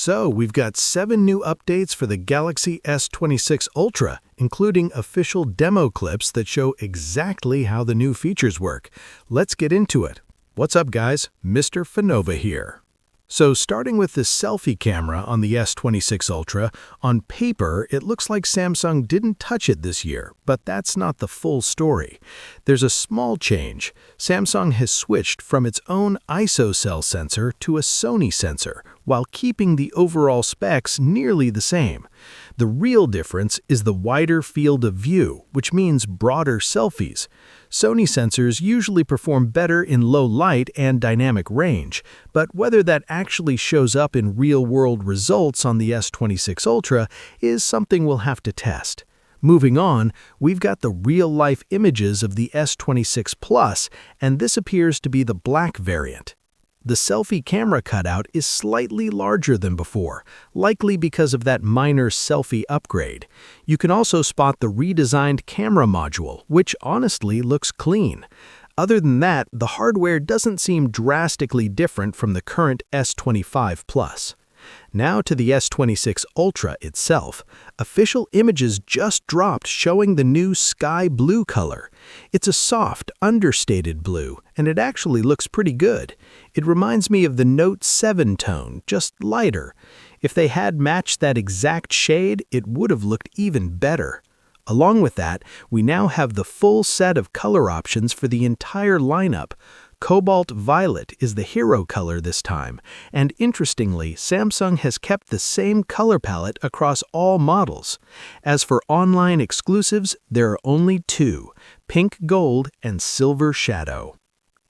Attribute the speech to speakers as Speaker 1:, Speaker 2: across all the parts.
Speaker 1: So, we've got 7 new updates for the Galaxy S26 Ultra, including official demo clips that show exactly how the new features work. Let's get into it. What's up, guys? Mr. Fanova here. So, starting with the selfie camera on the S26 Ultra, on paper, it looks like Samsung didn't touch it this year, but that's not the full story. There's a small change. Samsung has switched from its own ISO sensor to a Sony sensor, while keeping the overall specs nearly the same. The real difference is the wider field of view, which means broader selfies. Sony sensors usually perform better in low light and dynamic range, but whether that actually shows up in real-world results on the S26 Ultra is something we'll have to test. Moving on, we've got the real-life images of the S26 Plus, and this appears to be the black variant. The selfie camera cutout is slightly larger than before, likely because of that minor selfie upgrade. You can also spot the redesigned camera module, which honestly looks clean. Other than that, the hardware doesn't seem drastically different from the current S25 Plus. Now to the S26 Ultra itself. Official images just dropped showing the new sky blue color. It's a soft, understated blue, and it actually looks pretty good. It reminds me of the Note 7 tone, just lighter. If they had matched that exact shade, it would have looked even better. Along with that, we now have the full set of color options for the entire lineup. Cobalt Violet is the hero color this time, and interestingly, Samsung has kept the same color palette across all models. As for online exclusives, there are only 2, Pink Gold and Silver Shadow.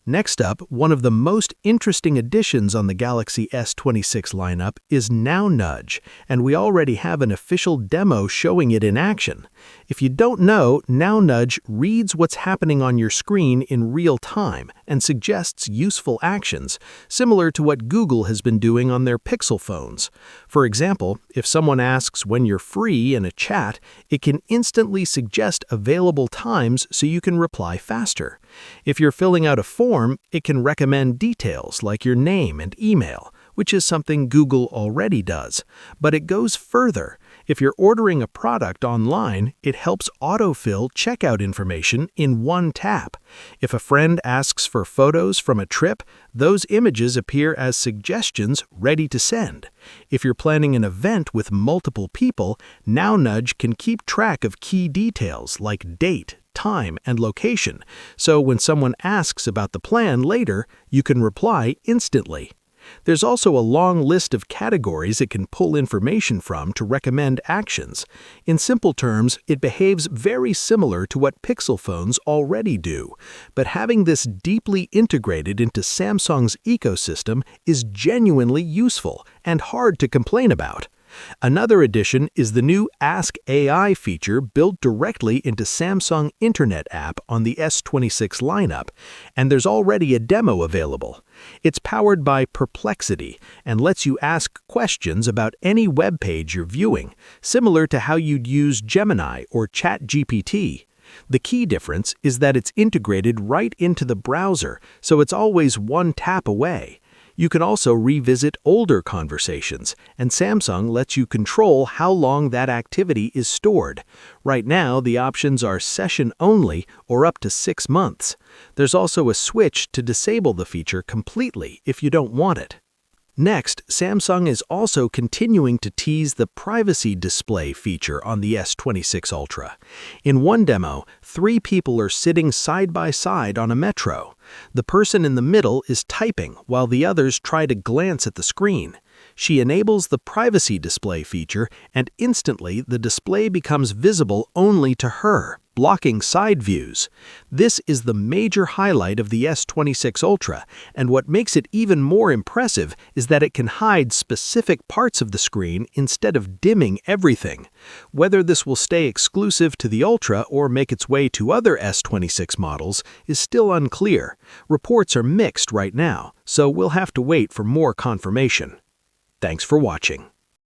Speaker 1: Next up, one of the most interesting additions on the Galaxy S26 lineup is Now Nudge, and we already have an official demo showing it in action. If you don't know, Now Nudge reads what's happening on your screen in real time and suggests useful actions, similar to what Google has been doing on their Pixel phones. For example, if someone asks when you're free in a chat, it can instantly suggest available times so you can reply faster. If you're filling out a form, it can recommend details like your name and email, which is something Google already does. But it goes further. If you're ordering a product online, it helps autofill checkout information in one tap. If a friend asks for photos from a trip, those images appear as suggestions ready to send. If you're planning an event with multiple people, Now Nudge can keep track of key details like date, time, and location, so when someone asks about the plan later, you can reply instantly. There's also a long list of categories it can pull information from to recommend actions. In simple terms, it behaves very similar to what Pixel phones already do, but having this deeply integrated into Samsung's ecosystem is genuinely useful and hard to complain about. Another addition is the new Ask AI feature built directly into Samsung Internet app on the S26 lineup, and there's already a demo available. It's powered by Perplexity and lets you ask questions about any web page you're viewing, similar to how you'd use Gemini or ChatGPT. The key difference is that it's integrated right into the browser, so it's always one tap away. You can also revisit older conversations, and Samsung lets you control how long that activity is stored. Right now, the options are session only or up to 6 months. There's also a switch to disable the feature completely if you don't want it. Next, Samsung is also continuing to tease the privacy display feature on the S26 Ultra. In one demo, 3 people are sitting side by side on a metro. The person in the middle is typing while the others try to glance at the screen. She enables the privacy display feature, and instantly the display becomes visible only to her, blocking side views. This is the major highlight of the S26 Ultra, and what makes it even more impressive is that it can hide specific parts of the screen instead of dimming everything. Whether this will stay exclusive to the Ultra or make its way to other S26 models is still unclear. Reports are mixed right now, so we'll have to wait for more confirmation. Thanks for watching.